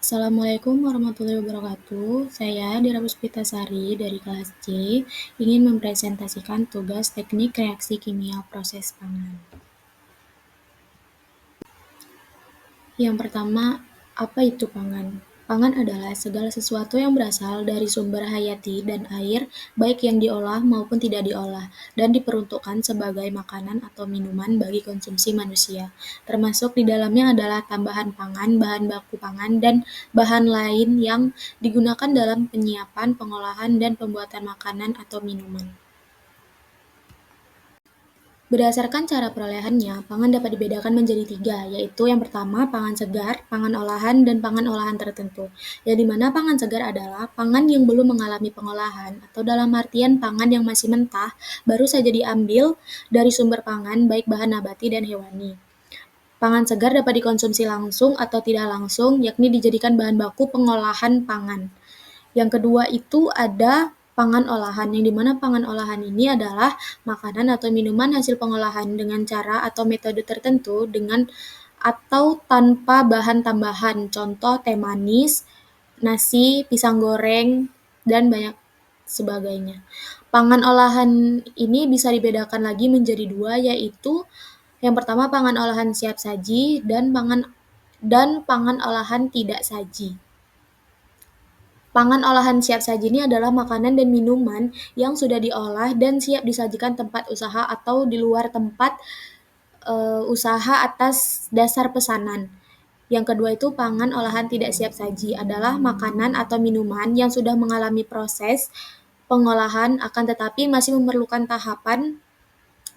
Assalamualaikum warahmatullahi wabarakatuh. Saya Dira Puspitasari dari kelas C ingin mempresentasikan tugas teknik reaksi kimia proses pangan. Yang pertama, apa itu pangan? Pangan adalah segala sesuatu yang berasal dari sumber hayati dan air, baik yang diolah maupun tidak diolah, dan diperuntukkan sebagai makanan atau minuman bagi konsumsi manusia. Termasuk di dalamnya adalah tambahan pangan, bahan baku pangan, dan bahan lain yang digunakan dalam penyiapan, pengolahan, dan pembuatan makanan atau minuman. Berdasarkan cara perolehannya, pangan dapat dibedakan menjadi tiga, yaitu yang pertama pangan segar, pangan olahan, dan pangan olahan tertentu. Yang dimana pangan segar adalah pangan yang belum mengalami pengolahan, atau dalam artian pangan yang masih mentah, baru saja diambil dari sumber pangan, baik bahan nabati dan hewani. Pangan segar dapat dikonsumsi langsung atau tidak langsung, yakni dijadikan bahan baku pengolahan pangan. Yang kedua itu ada pangan olahan, yang dimana pangan olahan ini adalah makanan atau minuman hasil pengolahan dengan cara atau metode tertentu dengan atau tanpa bahan tambahan, contoh teh manis, nasi, pisang goreng, dan banyak sebagainya. Pangan olahan ini bisa dibedakan lagi menjadi dua, yaitu yang pertama pangan olahan siap saji dan pangan olahan tidak saji. Pangan olahan siap saji ini adalah makanan dan minuman yang sudah diolah dan siap disajikan tempat usaha atau di luar tempat usaha atas dasar pesanan. Yang kedua itu pangan olahan tidak siap saji adalah makanan atau minuman yang sudah mengalami proses pengolahan akan tetapi masih memerlukan tahapan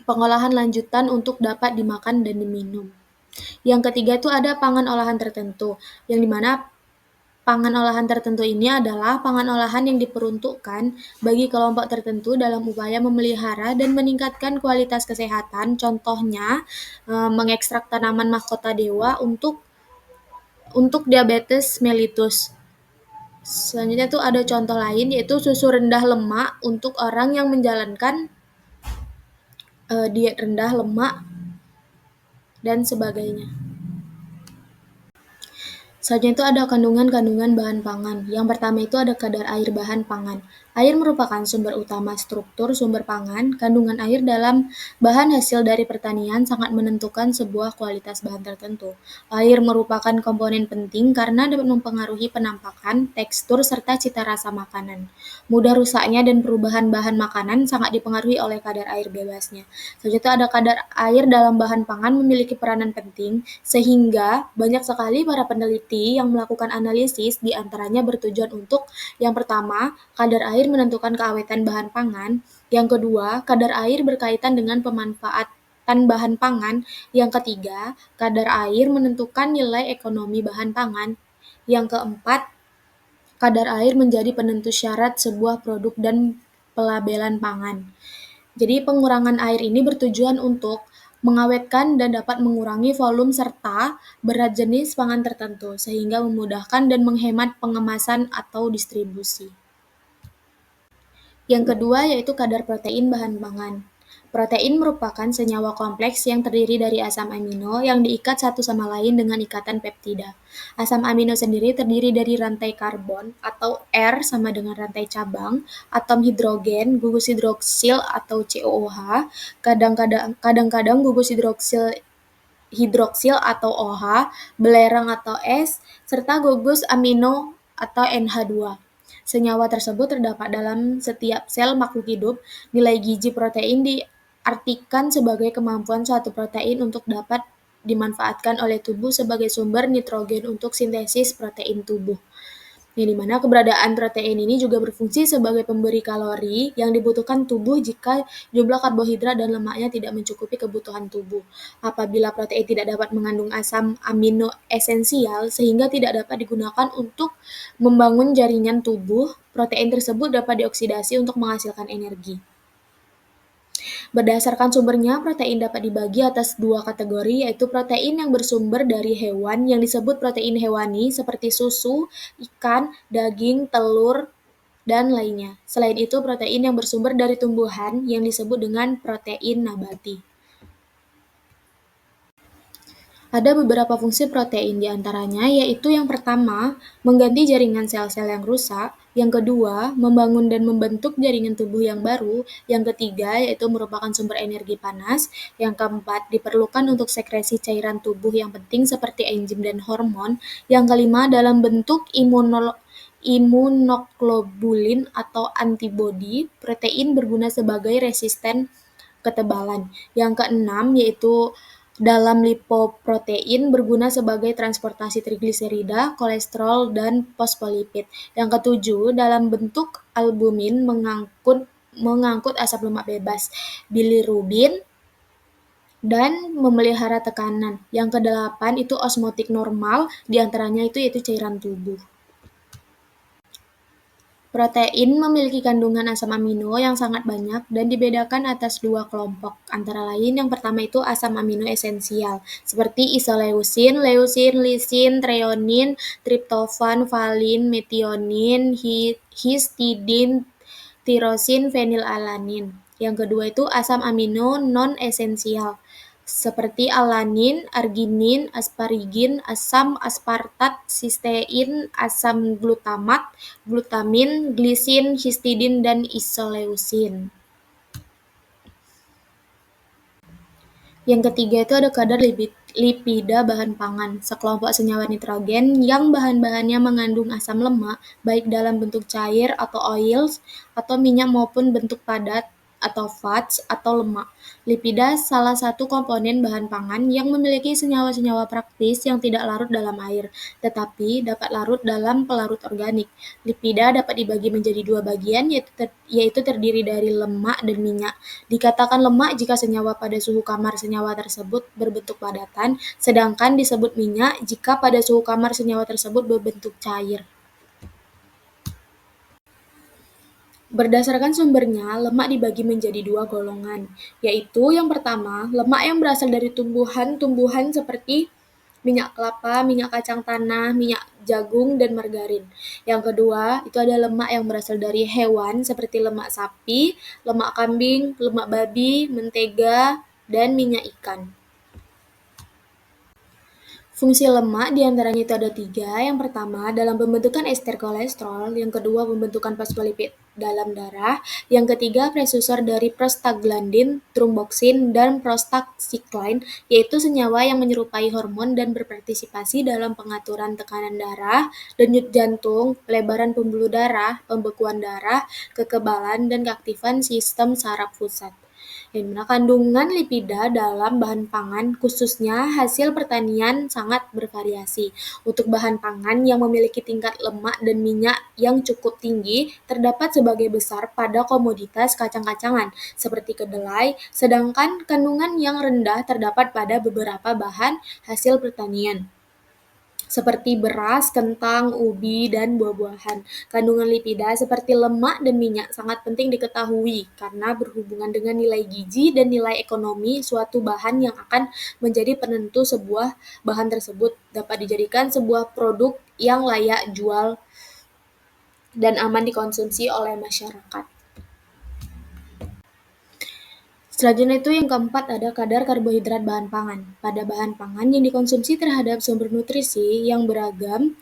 pengolahan lanjutan untuk dapat dimakan dan diminum. Yang ketiga itu ada pangan olahan tertentu, yang dimana pangan olahan tertentu ini adalah pangan olahan yang diperuntukkan bagi kelompok tertentu dalam upaya memelihara dan meningkatkan kualitas kesehatan, contohnya mengekstrak tanaman mahkota dewa untuk diabetes mellitus. Selanjutnya tuh ada contoh lain yaitu susu rendah lemak untuk orang yang menjalankan diet rendah lemak dan sebagainya. Selanjutnya itu ada kandungan-kandungan bahan pangan. Yang pertama itu ada kadar air bahan pangan. Air merupakan sumber utama struktur sumber pangan. Kandungan air dalam bahan hasil dari pertanian sangat menentukan sebuah kualitas bahan tertentu. Air merupakan komponen penting karena dapat mempengaruhi penampakan, tekstur, serta cita rasa makanan. Mudah rusaknya dan perubahan bahan makanan sangat dipengaruhi oleh kadar air bebasnya. Selanjutnya ada kadar air dalam bahan pangan memiliki peranan penting, sehingga banyak sekali para peneliti yang melakukan analisis di antaranya bertujuan untuk yang pertama, kadar air menentukan keawetan bahan pangan, yang kedua, kadar air berkaitan dengan pemanfaatan bahan pangan, yang ketiga, kadar air menentukan nilai ekonomi bahan pangan, yang keempat, kadar air menjadi penentu syarat sebuah produk dan pelabelan pangan. Jadi pengurangan air ini bertujuan untuk mengawetkan dan dapat mengurangi volume serta berat jenis pangan tertentu, sehingga memudahkan dan menghemat pengemasan atau distribusi. Yang kedua yaitu kadar protein bahan pangan. Protein merupakan senyawa kompleks yang terdiri dari asam amino yang diikat satu sama lain dengan ikatan peptida. Asam amino sendiri terdiri dari rantai karbon atau R sama dengan rantai cabang, atom hidrogen, gugus hidroksil atau COOH, kadang-kadang gugus hidroksil atau OH, belerang atau S, serta gugus amino atau NH2. Senyawa tersebut terdapat dalam setiap sel makhluk hidup. Nilai gizi protein diartikan sebagai kemampuan suatu protein untuk dapat dimanfaatkan oleh tubuh sebagai sumber nitrogen untuk sintesis protein tubuh. Yang dimana keberadaan protein ini juga berfungsi sebagai pemberi kalori yang dibutuhkan tubuh jika jumlah karbohidrat dan lemaknya tidak mencukupi kebutuhan tubuh. Apabila protein tidak dapat mengandung asam amino esensial sehingga tidak dapat digunakan untuk membangun jaringan tubuh, protein tersebut dapat dioksidasi untuk menghasilkan energi. Berdasarkan sumbernya, protein dapat dibagi atas dua kategori, yaitu protein yang bersumber dari hewan yang disebut protein hewani seperti susu, ikan, daging, telur, dan lainnya. Selain itu, protein yang bersumber dari tumbuhan yang disebut dengan protein nabati. Ada beberapa fungsi protein di antaranya, yaitu yang pertama, mengganti jaringan sel-sel yang rusak, yang kedua, membangun dan membentuk jaringan tubuh yang baru, yang ketiga, yaitu merupakan sumber energi panas, yang keempat, diperlukan untuk sekresi cairan tubuh yang penting seperti enzim dan hormon, yang kelima, dalam bentuk imunoglobulin atau antibodi, protein berguna sebagai resisten ketebalan. Yang keenam yaitu dalam lipoprotein berguna sebagai transportasi trigliserida, kolesterol, dan fosfolipid. Yang ketujuh, dalam bentuk albumin mengangkut asam lemak bebas, bilirubin, dan memelihara tekanan. Yang kedelapan itu osmotik normal, diantaranya itu yaitu cairan tubuh. Protein memiliki kandungan asam amino yang sangat banyak dan dibedakan atas dua kelompok, antara lain yang pertama itu asam amino esensial, seperti isoleusin, leusin, lisin, treonin, triptofan, valin, metionin, histidin, tirosin, fenilalanin. Yang kedua itu asam amino non-esensial, seperti alanin, arginin, asparigin, asam aspartat, sistein, asam glutamat, glutamin, glisin, histidin, dan isoleusin. Yang ketiga itu ada kadar lipida bahan pangan, sekelompok senyawa nitrogen yang bahan-bahannya mengandung asam lemak, baik dalam bentuk cair atau oils, atau minyak maupun bentuk padat atau fats atau lemak. Lipida salah satu komponen bahan pangan yang memiliki senyawa-senyawa praktis yang tidak larut dalam air, tetapi dapat larut dalam pelarut organik. Lipida dapat dibagi menjadi dua bagian, yaitu terdiri dari lemak dan minyak. Dikatakan lemak jika senyawa pada suhu kamar senyawa tersebut berbentuk padatan, sedangkan disebut minyak jika pada suhu kamar senyawa tersebut berbentuk cair. Berdasarkan sumbernya, lemak dibagi menjadi dua golongan, yaitu yang pertama, lemak yang berasal dari tumbuhan-tumbuhan seperti minyak kelapa, minyak kacang tanah, minyak jagung, dan margarin. Yang kedua, itu ada lemak yang berasal dari hewan seperti lemak sapi, lemak kambing, lemak babi, mentega, dan minyak ikan. Fungsi lemak diantaranya itu ada tiga. Yang pertama, dalam pembentukan ester kolesterol. Yang kedua, pembentukan fosfolipid dalam darah. Yang ketiga, prekusor dari prostaglandin, thromboxane, dan prostacyclin, yaitu senyawa yang menyerupai hormon dan berpartisipasi dalam pengaturan tekanan darah, denyut jantung, pelebaran pembuluh darah, pembekuan darah, kekebalan, dan keaktifan sistem saraf pusat. Kandungan lipida dalam bahan pangan, khususnya hasil pertanian, sangat bervariasi. Untuk bahan pangan yang memiliki tingkat lemak dan minyak yang cukup tinggi, terdapat sebagian besar pada komoditas kacang-kacangan, seperti kedelai, sedangkan kandungan yang rendah terdapat pada beberapa bahan hasil pertanian, seperti beras, kentang, ubi, dan buah-buahan. Kandungan lipida seperti lemak dan minyak sangat penting diketahui karena berhubungan dengan nilai gizi dan nilai ekonomi suatu bahan yang akan menjadi penentu sebuah bahan tersebut dapat dijadikan sebuah produk yang layak jual dan aman dikonsumsi oleh masyarakat. Selanjutnya itu yang keempat ada kadar karbohidrat bahan pangan. Pada bahan pangan yang dikonsumsi terhadap sumber nutrisi yang beragam,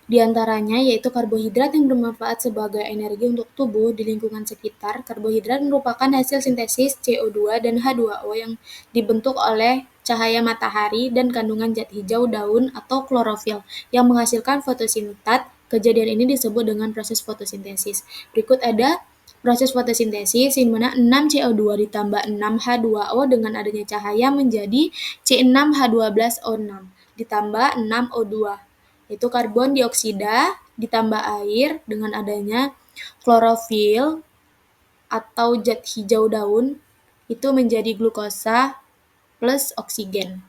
di antaranya yaitu karbohidrat yang bermanfaat sebagai energi untuk tubuh di lingkungan sekitar. Karbohidrat merupakan hasil sintesis CO2 dan H2O yang dibentuk oleh cahaya matahari dan kandungan zat hijau daun atau klorofil yang menghasilkan fotosintat. Kejadian ini disebut dengan proses fotosintesis. Berikut ada proses fotosintesis di mana 6 CO2 ditambah 6 H2O dengan adanya cahaya menjadi C6H12O6 ditambah 6 O2. Itu karbon dioksida ditambah air dengan adanya klorofil atau zat hijau daun itu menjadi glukosa plus oksigen.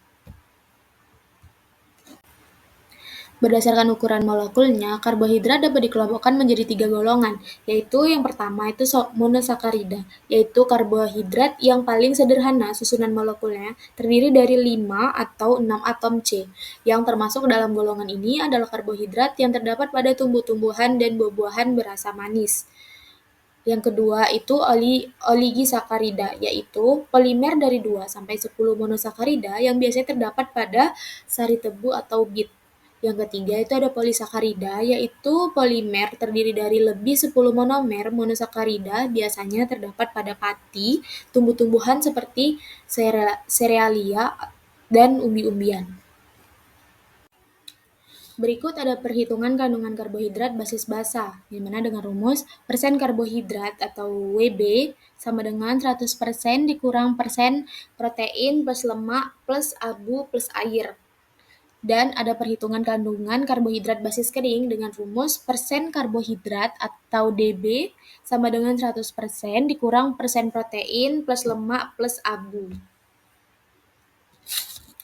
Berdasarkan ukuran molekulnya, karbohidrat dapat dikelompokkan menjadi tiga golongan, yaitu yang pertama itu monosakarida, yaitu karbohidrat yang paling sederhana susunan molekulnya terdiri dari 5 atau 6 atom C. Yang termasuk dalam golongan ini adalah karbohidrat yang terdapat pada tumbuh-tumbuhan dan buah-buahan berasa manis. Yang kedua itu oligosakarida, yaitu polimer dari 2 sampai 10 monosakarida yang biasanya terdapat pada sari tebu atau bit. Yang ketiga itu ada polisakarida, yaitu polimer terdiri dari lebih 10 monomer monosakarida biasanya terdapat pada pati, tumbuh-tumbuhan seperti serealia, dan umbi-umbian. Berikut ada perhitungan kandungan karbohidrat basis basa, di mana dengan rumus persen karbohidrat atau WB sama dengan 100% dikurang persen protein plus lemak plus abu plus air. Dan ada perhitungan kandungan karbohidrat basis kering dengan rumus persen karbohidrat atau DB sama dengan 100% dikurang persen protein plus lemak plus abu.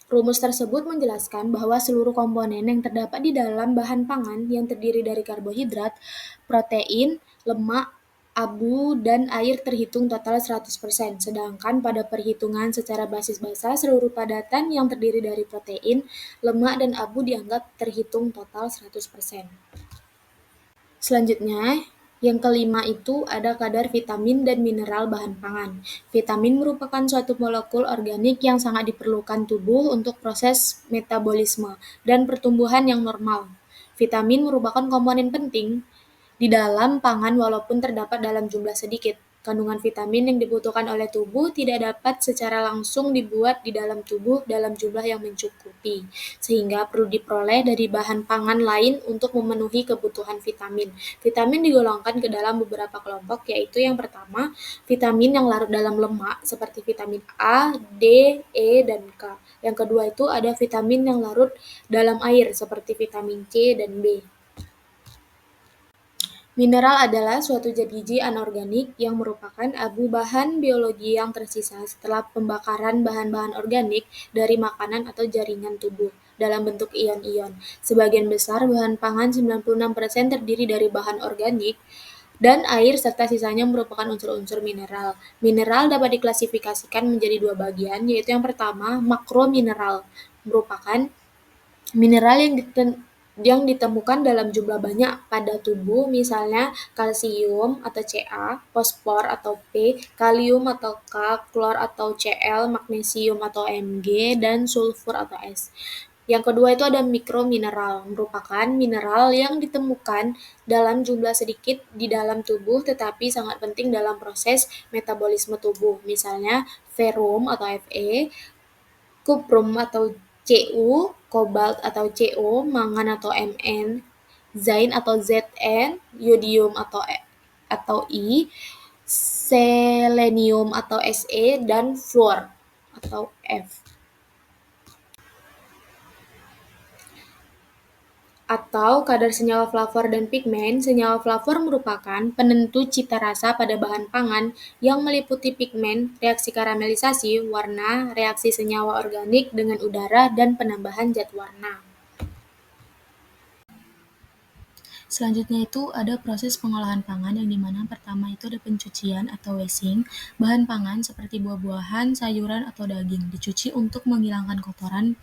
Rumus tersebut menjelaskan bahwa seluruh komponen yang terdapat di dalam bahan pangan yang terdiri dari karbohidrat, protein, lemak, abu, dan air terhitung total 100%, sedangkan pada perhitungan secara basis basa seluruh padatan yang terdiri dari protein, lemak, dan abu dianggap terhitung total 100%. Selanjutnya, yang kelima itu ada kadar vitamin dan mineral bahan pangan. Vitamin merupakan suatu molekul organik yang sangat diperlukan tubuh untuk proses metabolisme dan pertumbuhan yang normal. Vitamin merupakan komponen penting di dalam pangan walaupun terdapat dalam jumlah sedikit. Kandungan vitamin yang dibutuhkan oleh tubuh tidak dapat secara langsung dibuat di dalam tubuh dalam jumlah yang mencukupi, sehingga perlu diperoleh dari bahan pangan lain untuk memenuhi kebutuhan vitamin. Vitamin digolongkan ke dalam beberapa kelompok, yaitu yang pertama, vitamin yang larut dalam lemak seperti vitamin A, D, E, dan K. Yang kedua itu ada vitamin yang larut dalam air seperti vitamin C dan B. Mineral adalah suatu zat gizi anorganik yang merupakan abu bahan biologi yang tersisa setelah pembakaran bahan-bahan organik dari makanan atau jaringan tubuh dalam bentuk ion-ion. Sebagian besar bahan pangan 96% terdiri dari bahan organik dan air serta sisanya merupakan unsur-unsur mineral. Mineral dapat diklasifikasikan menjadi dua bagian, yaitu yang pertama makromineral, merupakan mineral yang ditemukan dalam jumlah banyak pada tubuh, misalnya kalsium atau Ca, fosfor atau P, kalium atau K, klor atau Cl, magnesium atau Mg, dan sulfur atau S. Yang kedua itu ada mikromineral, merupakan mineral yang ditemukan dalam jumlah sedikit di dalam tubuh tetapi sangat penting dalam proses metabolisme tubuh, misalnya ferrum atau Fe, kuprum atau Cu, kobalt atau Co, mangan atau Mn, zain atau Zn, yodium atau I, selenium atau Se, dan fluor atau F. Atau kadar senyawa flavor dan pigmen. Senyawa flavor merupakan penentu cita rasa pada bahan pangan yang meliputi pigmen, reaksi karamelisasi, warna, reaksi senyawa organik dengan udara, dan penambahan zat warna. Selanjutnya itu ada proses pengolahan pangan yang dimana pertama itu ada pencucian atau washing. Bahan pangan seperti buah-buahan, sayuran, atau daging dicuci untuk menghilangkan kotoran,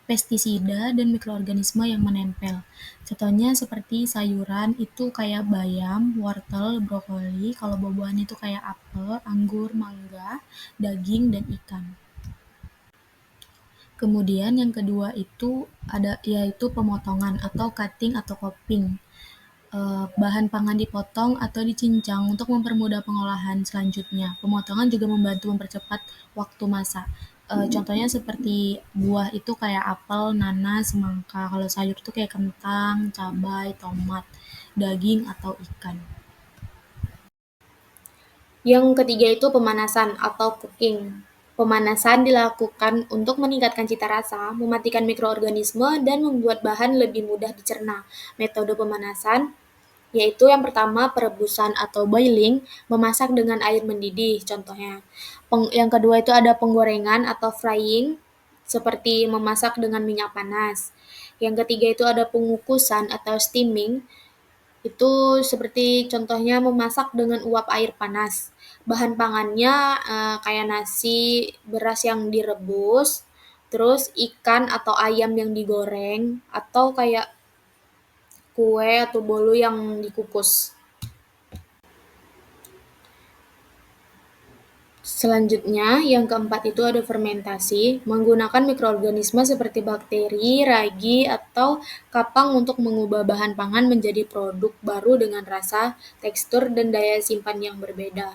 pestisida, dan mikroorganisme yang menempel. Contohnya seperti sayuran itu kayak bayam, wortel, brokoli, kalau buah-buahan itu kayak apel, anggur, mangga, daging, dan ikan. Kemudian yang kedua itu ada yaitu pemotongan atau cutting atau chopping. Bahan pangan dipotong atau dicincang untuk mempermudah pengolahan selanjutnya. Pemotongan juga membantu mempercepat waktu masak. Contohnya seperti buah itu kayak apel, nanas, semangka. Kalau sayur itu kayak kentang, cabai, tomat, daging, atau ikan. Yang ketiga itu pemanasan atau cooking. Pemanasan dilakukan untuk meningkatkan cita rasa, mematikan mikroorganisme, dan membuat bahan lebih mudah dicerna. Metode pemanasan yaitu yang pertama perebusan atau boiling, memasak dengan air mendidih contohnya. Yang kedua itu ada penggorengan atau frying, seperti memasak dengan minyak panas. Yang ketiga itu ada pengukusan atau steaming, itu seperti contohnya memasak dengan uap air panas. Bahan pangannya kayak nasi, beras yang direbus, terus ikan atau ayam yang digoreng, atau kayak kue atau bolu yang dikukus. Selanjutnya, yang keempat itu ada fermentasi, menggunakan mikroorganisme seperti bakteri, ragi, atau kapang untuk mengubah bahan pangan menjadi produk baru dengan rasa, tekstur, dan daya simpan yang berbeda.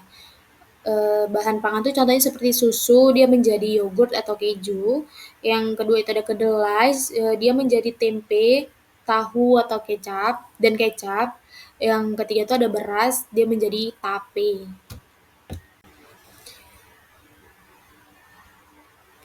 Bahan pangan itu contohnya seperti susu, dia menjadi yogurt atau keju. Yang kedua itu ada kedelai, dia menjadi tempe, tahu atau kecap, dan kecap. Yang ketiga itu ada beras, dia menjadi tape.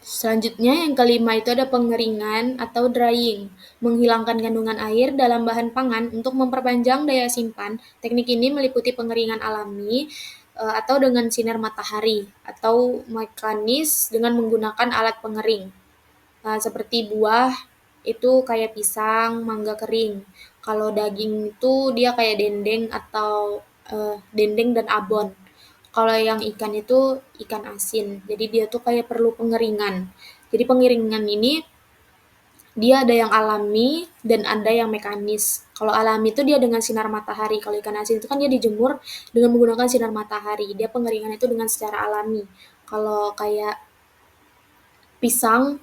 Selanjutnya yang kelima itu ada pengeringan atau drying, menghilangkan kandungan air dalam bahan pangan untuk memperpanjang daya simpan. Teknik ini meliputi pengeringan alami atau dengan sinar matahari atau mekanis dengan menggunakan alat pengering. Seperti buah itu kayak pisang, mangga kering. Kalau daging itu dia kayak dendeng atau dendeng dan abon. Kalau yang ikan itu ikan asin. Jadi dia tuh kayak perlu pengeringan. Jadi pengeringan ini dia ada yang alami dan ada yang mekanis. Kalau alami itu dia dengan sinar matahari. Kalau ikan asin itu kan dia dijemur dengan menggunakan sinar matahari. Dia pengeringan itu dengan secara alami. Kalau kayak pisang,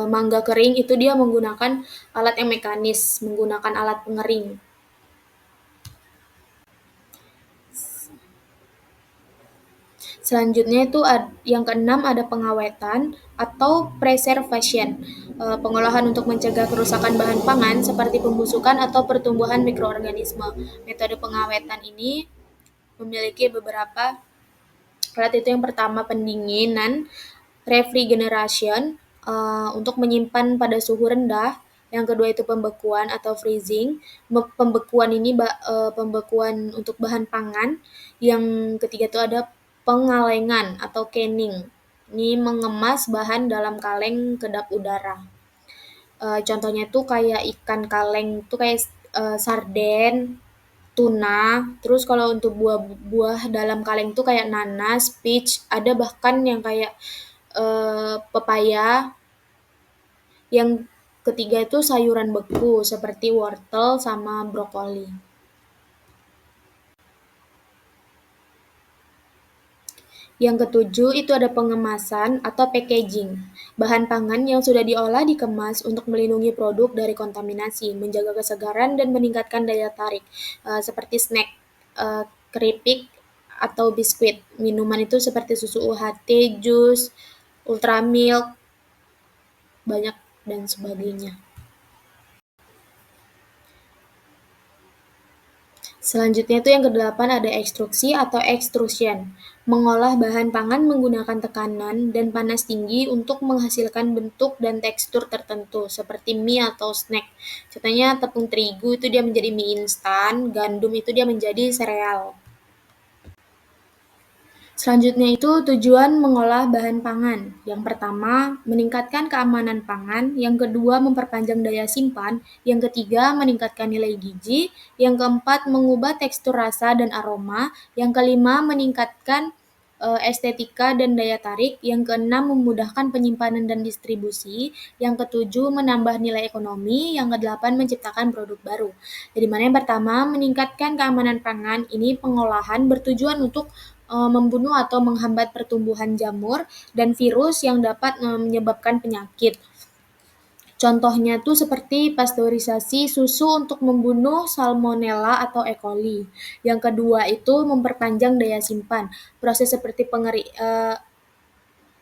mangga kering itu dia menggunakan alat yang mekanis, menggunakan alat pengering. Selanjutnya itu yang keenam ada pengawetan atau preservation, pengolahan untuk mencegah kerusakan bahan pangan seperti pembusukan atau pertumbuhan mikroorganisme. Metode pengawetan ini memiliki beberapa alat, itu yang pertama pendinginan, refrigeration, untuk menyimpan pada suhu rendah. Yang kedua itu pembekuan atau freezing. Pembekuan ini pembekuan untuk bahan pangan. Yang ketiga itu ada pengalengan atau canning. Ini mengemas bahan dalam kaleng kedap udara. Contohnya itu kayak ikan kaleng itu kayak sarden, tuna. Terus kalau untuk buah-buah dalam kaleng itu kayak nanas, peach, ada bahkan yang kayak pepaya. Yang ketiga itu sayuran beku seperti wortel sama brokoli. Yang ketujuh itu ada pengemasan atau packaging. Bahan pangan yang sudah diolah dikemas untuk melindungi produk dari kontaminasi, menjaga kesegaran dan meningkatkan daya tarik. Seperti snack, keripik atau biskuit. Minuman itu seperti susu UHT, jus, ultramilk, banyak dan sebagainya. Selanjutnya itu yang kedelapan ada ekstruksi atau extrusion, mengolah bahan pangan menggunakan tekanan dan panas tinggi untuk menghasilkan bentuk dan tekstur tertentu seperti mie atau snack. Contohnya tepung terigu itu dia menjadi mie instan, gandum itu dia menjadi sereal. Selanjutnya itu tujuan mengolah bahan pangan. Yang pertama, meningkatkan keamanan pangan. Yang kedua, memperpanjang daya simpan. Yang ketiga, meningkatkan nilai gizi. Yang keempat, mengubah tekstur rasa dan aroma. Yang kelima, meningkatkan estetika dan daya tarik. Yang keenam, memudahkan penyimpanan dan distribusi. Yang ketujuh, menambah nilai ekonomi. Yang kedelapan, menciptakan produk baru. Jadi mana yang pertama, meningkatkan keamanan pangan. Ini pengolahan bertujuan untuk membunuh atau menghambat pertumbuhan jamur dan virus yang dapat menyebabkan penyakit. Contohnya tuh seperti pasteurisasi susu untuk membunuh salmonella atau E. coli. Yang kedua itu memperpanjang daya simpan. Proses seperti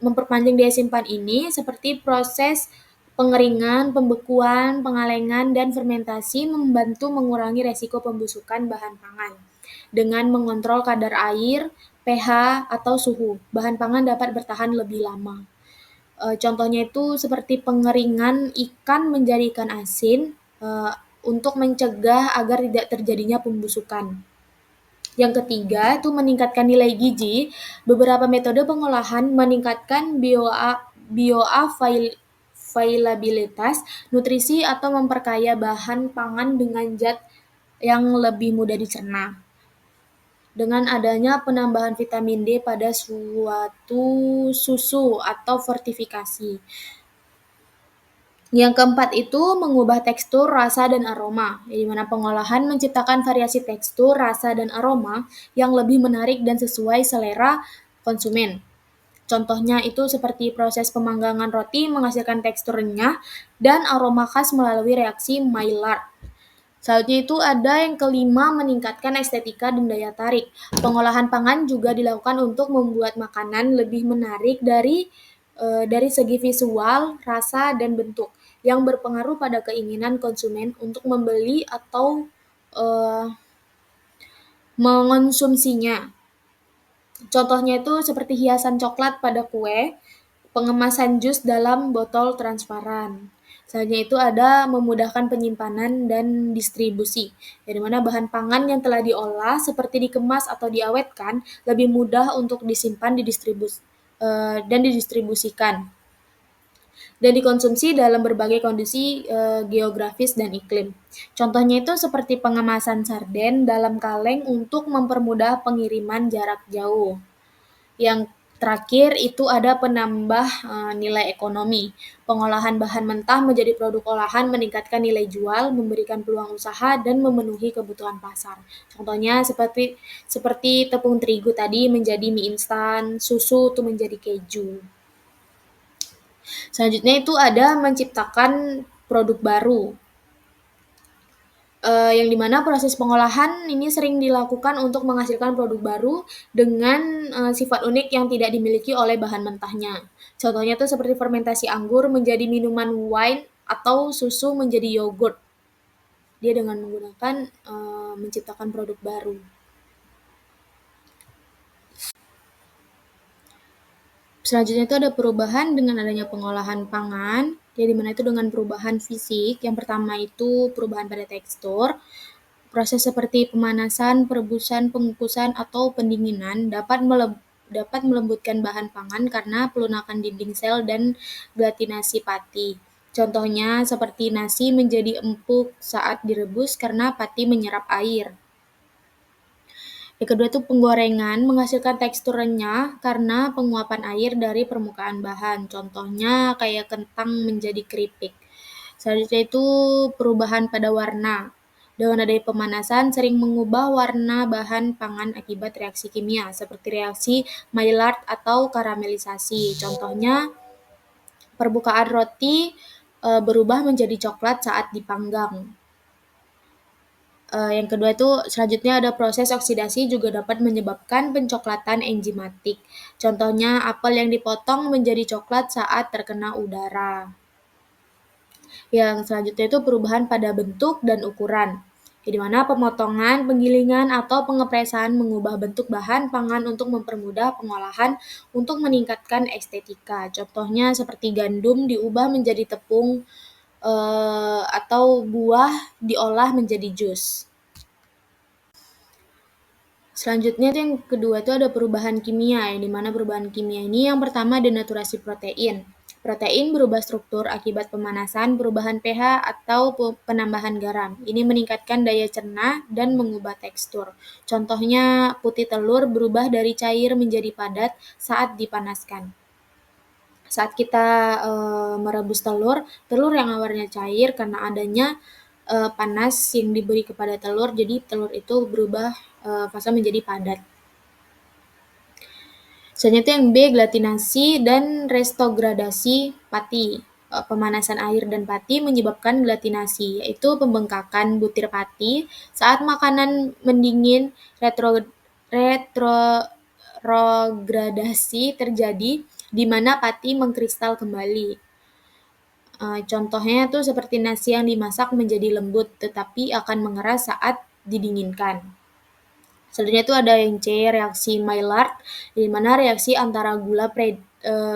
memperpanjang daya simpan ini seperti proses pengeringan, pembekuan, pengalengan, dan fermentasi membantu mengurangi resiko pembusukan bahan pangan. Dengan mengontrol kadar air, pH, atau suhu, bahan pangan dapat bertahan lebih lama. Contohnya itu seperti pengeringan ikan menjadi ikan asin untuk mencegah agar tidak terjadinya pembusukan. Yang ketiga itu meningkatkan nilai gizi. Beberapa metode pengolahan meningkatkan bioavailabilitas, nutrisi, atau memperkaya bahan pangan dengan zat yang lebih mudah dicerna. Dengan adanya penambahan vitamin D pada suatu susu atau fortifikasi. Yang keempat itu mengubah tekstur, rasa, dan aroma, di mana pengolahan menciptakan variasi tekstur, rasa, dan aroma yang lebih menarik dan sesuai selera konsumen. Contohnya itu seperti proses pemanggangan roti menghasilkan tekstur renyah dan aroma khas melalui reaksi Maillard. Selanjutnya itu ada yang kelima, meningkatkan estetika dan daya tarik. Pengolahan pangan juga dilakukan untuk membuat makanan lebih menarik dari segi visual, rasa, dan bentuk, yang berpengaruh pada keinginan konsumen untuk membeli atau eh, mengonsumsinya. Contohnya itu seperti hiasan coklat pada kue, pengemasan jus dalam botol transparan. Selanjutnya itu ada memudahkan penyimpanan dan distribusi, di mana bahan pangan yang telah diolah seperti dikemas atau diawetkan lebih mudah untuk disimpan dan didistribusikan dan dikonsumsi dalam berbagai kondisi geografis dan iklim. Contohnya itu seperti pengemasan sarden dalam kaleng untuk mempermudah pengiriman jarak jauh. Yang terakhir itu ada penambah nilai ekonomi. Pengolahan bahan mentah menjadi produk olahan meningkatkan nilai jual, memberikan peluang usaha, dan memenuhi kebutuhan pasar. Contohnya seperti tepung terigu tadi menjadi mie instan, susu itu menjadi keju. Selanjutnya itu ada menciptakan produk baru. Yang dimana proses pengolahan ini sering dilakukan untuk menghasilkan produk baru dengan sifat unik yang tidak dimiliki oleh bahan mentahnya. Contohnya itu seperti fermentasi anggur menjadi minuman wine atau susu menjadi yogurt. Dia dengan menggunakan menciptakan produk baru. Selanjutnya itu ada perubahan dengan adanya pengolahan pangan, ya di mana itu dengan perubahan fisik. Yang pertama itu perubahan pada tekstur. Proses seperti pemanasan, perebusan, pengukusan, atau pendinginan dapat melembutkan bahan pangan karena pelunakan dinding sel dan gelatinasi pati. Contohnya seperti nasi menjadi empuk saat direbus karena pati menyerap air. Yang kedua itu penggorengan menghasilkan tekstur renyah karena penguapan air dari permukaan bahan. Contohnya kayak kentang menjadi keripik. Selanjutnya itu perubahan pada warna. Dengan adanya pemanasan sering mengubah warna bahan pangan akibat reaksi kimia seperti reaksi Maillard atau karamelisasi. Contohnya permukaan roti berubah menjadi coklat saat dipanggang. Yang kedua itu selanjutnya ada proses oksidasi juga dapat menyebabkan pencoklatan enzimatik. Contohnya apel yang dipotong menjadi coklat saat terkena udara. Yang selanjutnya itu perubahan pada bentuk dan ukuran. Di mana pemotongan, penggilingan, atau pengepresan mengubah bentuk bahan pangan untuk mempermudah pengolahan untuk meningkatkan estetika. Contohnya seperti gandum diubah menjadi tepung atau buah diolah menjadi jus. Selanjutnya yang kedua itu ada perubahan kimia, yang dimana perubahan kimia ini yang pertama denaturasi protein. Protein berubah struktur akibat pemanasan, perubahan pH, atau penambahan garam. Ini meningkatkan daya cerna dan mengubah tekstur. Contohnya putih telur berubah dari cair menjadi padat saat dipanaskan. Saat kita merebus telur yang awalnya cair karena adanya panas yang diberi kepada telur, jadi telur itu berubah fase menjadi padat. Selanjutnya yang B, gelatinasi dan restogradasi pati. Pemanasan air dan pati menyebabkan gelatinasi, yaitu pembengkakan butir pati saat makanan mendingin. Retrogradasi terjadi di mana pati mengkristal kembali. Contohnya tuh seperti nasi yang dimasak menjadi lembut tetapi akan mengeras saat didinginkan. Selanjutnya itu ada yang C, reaksi Maillard, di mana reaksi antara gula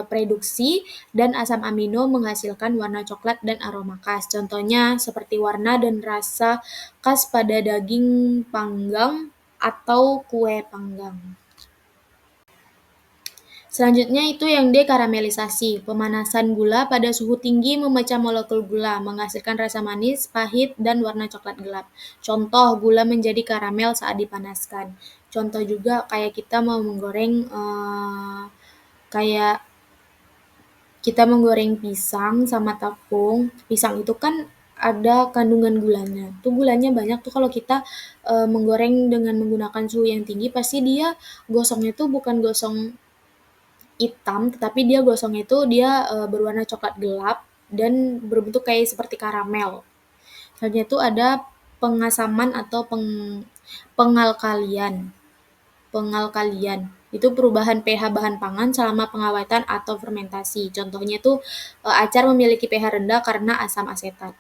reduksi dan asam amino menghasilkan warna coklat dan aroma khas. Contohnya seperti warna dan rasa khas pada daging panggang atau kue panggang. Selanjutnya itu yang D, karamelisasi. Pemanasan gula pada suhu tinggi memecah molekul gula, menghasilkan rasa manis, pahit, dan warna coklat gelap. Contoh, gula menjadi karamel saat dipanaskan. Contoh juga kayak kita mau menggoreng kayak kita menggoreng pisang sama tepung. Pisang itu kan ada kandungan gulanya. Tuh gulanya banyak tuh kalau kita menggoreng dengan menggunakan suhu yang tinggi, pasti dia gosongnya tuh bukan gosong hitam, tetapi dia gosongnya itu dia berwarna coklat gelap dan berbentuk kayak seperti karamel. Selanjutnya itu ada pengasaman atau pengalkalian. Pengalkalian itu perubahan pH bahan pangan selama pengawetan atau fermentasi. Contohnya itu acar memiliki pH rendah karena asam asetat.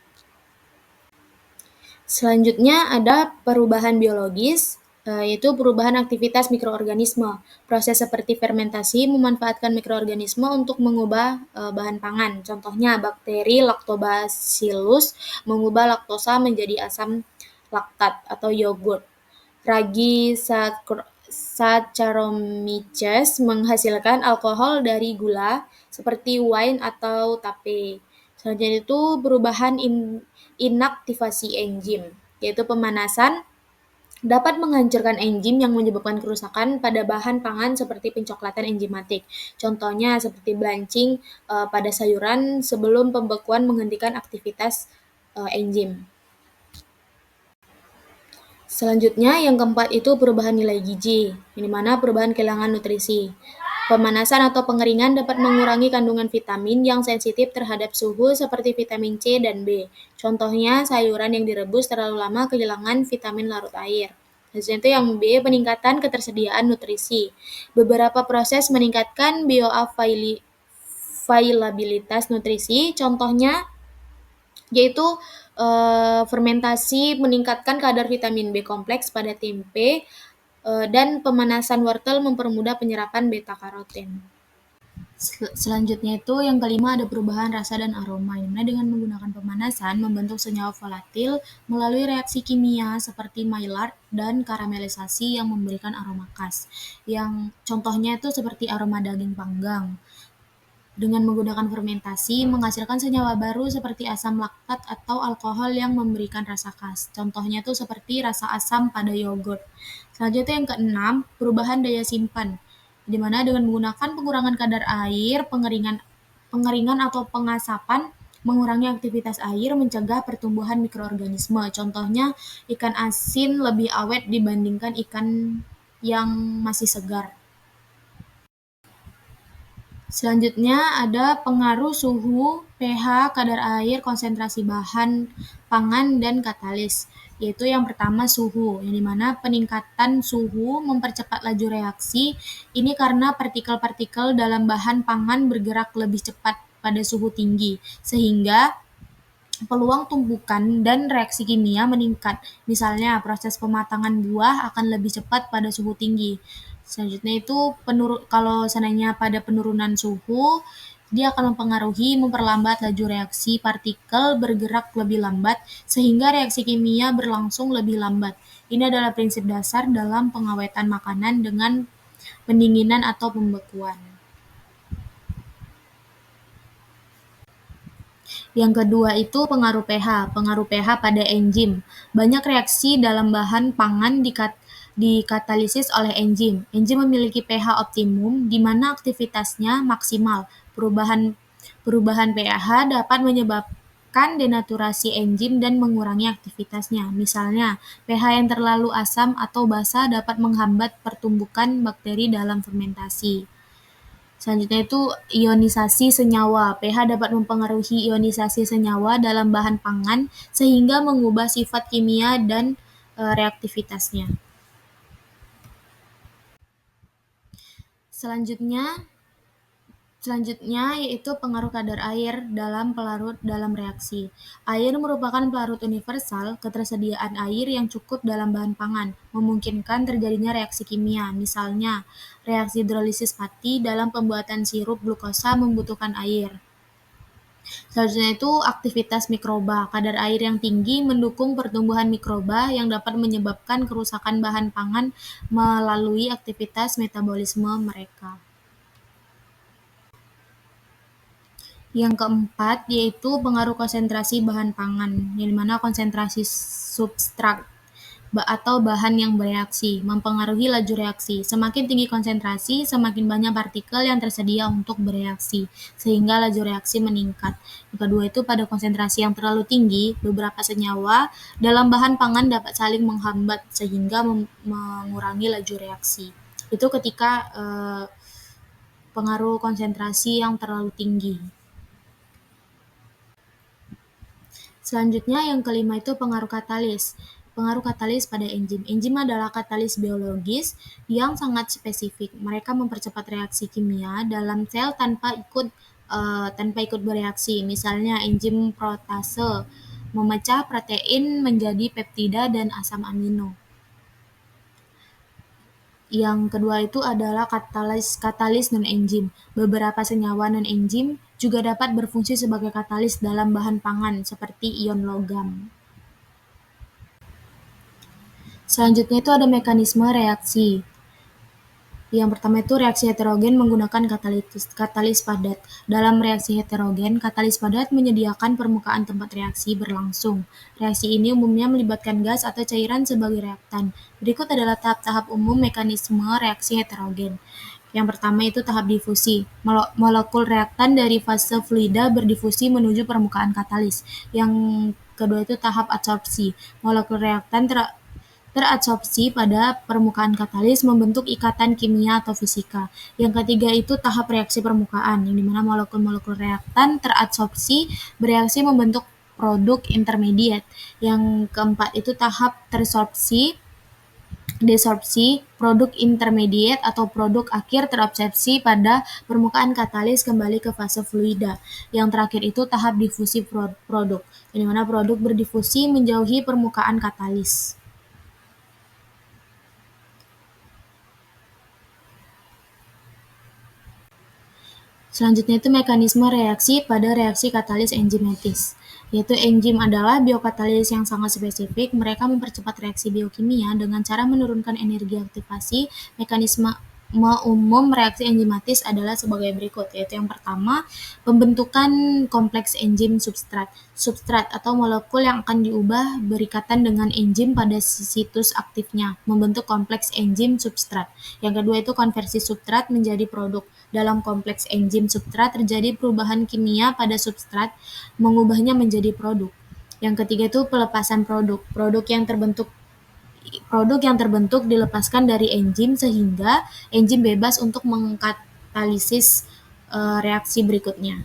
Selanjutnya ada perubahan biologis, yaitu perubahan aktivitas mikroorganisme. Proses seperti fermentasi memanfaatkan mikroorganisme untuk mengubah bahan pangan. Contohnya bakteri Lactobacillus mengubah laktosa menjadi asam laktat atau yogurt. Ragi Saccharomyces menghasilkan alkohol dari gula seperti wine atau tape. Selanjutnya itu perubahan inaktivasi enzim, yaitu pemanasan dapat menghancurkan enzim yang menyebabkan kerusakan pada bahan pangan seperti pencoklatan enzimatik. Contohnya seperti blanching pada sayuran sebelum pembekuan menghentikan aktivitas enzim. Selanjutnya yang keempat itu perubahan nilai gizi, di mana perubahan kehilangan nutrisi. Pemanasan atau pengeringan dapat mengurangi kandungan vitamin yang sensitif terhadap suhu seperti vitamin C dan B. Contohnya sayuran yang direbus terlalu lama kehilangan vitamin larut air. Selanjutnya itu yang B, peningkatan ketersediaan nutrisi. Beberapa proses meningkatkan bioavailabilitas nutrisi, contohnya yaitu fermentasi meningkatkan kadar vitamin B kompleks pada tempe dan pemanasan wortel mempermudah penyerapan beta karoten. Selanjutnya itu yang kelima ada perubahan rasa dan aroma, dimana dengan menggunakan pemanasan membentuk senyawa volatil melalui reaksi kimia seperti Maillard dan karamelisasi yang memberikan aroma khas. Yang contohnya itu seperti aroma daging panggang. Dengan menggunakan fermentasi, menghasilkan senyawa baru seperti asam laktat atau alkohol yang memberikan rasa khas. Contohnya itu seperti rasa asam pada yogurt. Selanjutnya yang keenam, perubahan daya simpan, di mana dengan menggunakan pengurangan kadar air, pengeringan atau pengasapan, mengurangi aktivitas air, mencegah pertumbuhan mikroorganisme. Contohnya ikan asin lebih awet dibandingkan ikan yang masih segar. Selanjutnya ada pengaruh suhu, pH, kadar air, konsentrasi bahan pangan, dan katalis. Yaitu yang pertama suhu, yang dimana peningkatan suhu mempercepat laju reaksi. Ini karena partikel-partikel dalam bahan pangan bergerak lebih cepat pada suhu tinggi, sehingga peluang tumpukan dan reaksi kimia meningkat. Misalnya, proses pematangan buah akan lebih cepat pada suhu tinggi. Selanjutnya itu kalau seandainya pada penurunan suhu, dia akan memperlambat laju reaksi partikel bergerak lebih lambat sehingga reaksi kimia berlangsung lebih lambat. Ini adalah prinsip dasar dalam pengawetan makanan dengan pendinginan atau pembekuan. Yang kedua itu pengaruh pH pada enzim. Banyak reaksi dalam bahan pangan dikatalisis oleh enzim. Enzim memiliki pH optimum di mana aktivitasnya maksimal. Perubahan pH dapat menyebabkan denaturasi enzim dan mengurangi aktivitasnya. Misalnya, pH yang terlalu asam atau basa dapat menghambat pertumbukan bakteri dalam fermentasi. Selanjutnya itu ionisasi senyawa. pH dapat mempengaruhi ionisasi senyawa dalam bahan pangan sehingga mengubah sifat kimia dan reaktivitasnya. Selanjutnya yaitu pengaruh kadar air dalam pelarut dalam reaksi. Air merupakan pelarut universal. Ketersediaan air yang cukup dalam bahan pangan memungkinkan terjadinya reaksi kimia. Misalnya, reaksi hidrolisis pati dalam pembuatan sirup glukosa membutuhkan air. Selanjutnya itu aktivitas mikroba. Kadar air yang tinggi mendukung pertumbuhan mikroba yang dapat menyebabkan kerusakan bahan pangan melalui aktivitas metabolisme mereka. Yang keempat yaitu pengaruh konsentrasi bahan pangan, yang dimana konsentrasi substrat atau bahan yang bereaksi mempengaruhi laju reaksi. Semakin tinggi konsentrasi, semakin banyak partikel yang tersedia untuk bereaksi, sehingga laju reaksi meningkat. Yang kedua itu pada konsentrasi yang terlalu tinggi, beberapa senyawa dalam bahan pangan dapat saling menghambat sehingga mengurangi laju reaksi. Itu ketika pengaruh konsentrasi yang terlalu tinggi. Selanjutnya yang kelima itu pengaruh katalis. Pengaruh katalis pada enzim. Enzim adalah katalis biologis yang sangat spesifik. Mereka mempercepat reaksi kimia dalam sel tanpa ikut bereaksi. Misalnya enzim protase memecah protein menjadi peptida dan asam amino. Yang kedua itu adalah katalis non-enzim. Beberapa senyawa non-enzim juga dapat berfungsi sebagai katalis dalam bahan pangan seperti ion logam. Selanjutnya itu ada mekanisme reaksi. Yang pertama itu reaksi heterogen menggunakan katalis padat. Dalam reaksi heterogen, katalis padat menyediakan permukaan tempat reaksi berlangsung. Reaksi ini umumnya melibatkan gas atau cairan sebagai reaktan. Berikut adalah tahap-tahap umum mekanisme reaksi heterogen. Yang pertama itu tahap difusi. Molekul reaktan dari fase fluida berdifusi menuju permukaan katalis. Yang kedua itu tahap adsorpsi. Molekul reaktan teradsorpsi pada permukaan katalis membentuk ikatan kimia atau fisika. Yang ketiga itu tahap reaksi permukaan, yang dimana molekul-molekul reaktan teradsorpsi bereaksi membentuk produk intermediate. Yang keempat itu tahap desorpsi, produk intermediate atau produk akhir terabsorpsi pada permukaan katalis kembali ke fase fluida. Yang terakhir itu tahap difusi produk, di mana produk berdifusi menjauhi permukaan katalis. Selanjutnya itu mekanisme reaksi pada reaksi katalis enzimatis, yaitu enzim adalah biokatalis yang sangat spesifik. Mereka mempercepat reaksi biokimia dengan cara menurunkan energi aktivasi. Mekanisme umum reaksi enzimatis adalah sebagai berikut, yaitu yang pertama, pembentukan kompleks enzim substrat. Substrat atau molekul yang akan diubah berikatan dengan enzim pada situs aktifnya, membentuk kompleks enzim substrat. Yang kedua itu konversi substrat menjadi produk. Dalam kompleks enzim substrat terjadi perubahan kimia pada substrat, mengubahnya menjadi produk. Yang ketiga itu pelepasan produk. Produk yang terbentuk dilepaskan dari enzim sehingga enzim bebas untuk mengkatalisis reaksi berikutnya.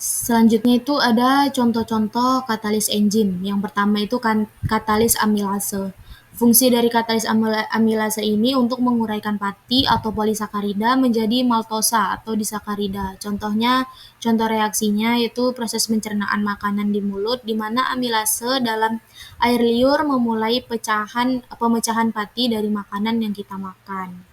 Selanjutnya itu ada contoh-contoh katalis enzim. Yang pertama itu katalis amilase. Fungsi dari katalis amilase ini untuk menguraikan pati atau polisakarida menjadi maltosa atau disakarida. Contoh reaksinya yaitu proses pencernaan makanan di mulut, di mana amilase dalam air liur memulai pemecahan pati dari makanan yang kita makan.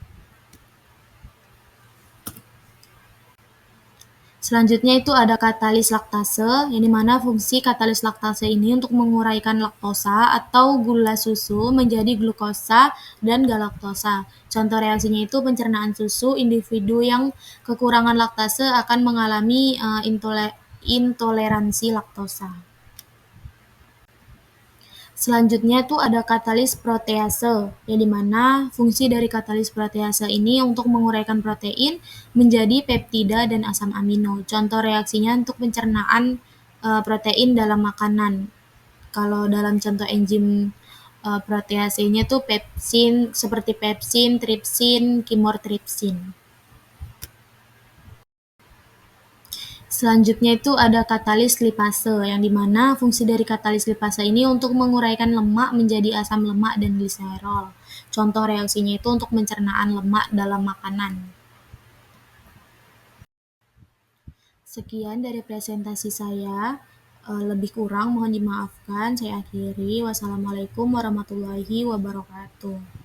Selanjutnya itu ada katalis laktase, yang dimana fungsi katalis laktase ini untuk menguraikan laktosa atau gula susu menjadi glukosa dan galaktosa. Contoh reaksinya itu pencernaan susu. Individu yang kekurangan laktase akan mengalami intoleransi laktosa. Selanjutnya tuh ada katalis protease, yang dimana fungsi dari katalis protease ini untuk menguraikan protein menjadi peptida dan asam amino. Contoh reaksinya untuk pencernaan protein dalam makanan. Kalau dalam contoh enzim proteasenya tuh pepsin, seperti pepsin, tripsin, kimortripsin. Selanjutnya itu ada katalis lipase, yang dimana fungsi dari katalis lipase ini untuk menguraikan lemak menjadi asam lemak dan gliserol. Contoh reaksinya itu untuk pencernaan lemak dalam makanan. Sekian dari presentasi saya. Lebih kurang mohon dimaafkan. Saya akhiri. Wassalamualaikum warahmatullahi wabarakatuh.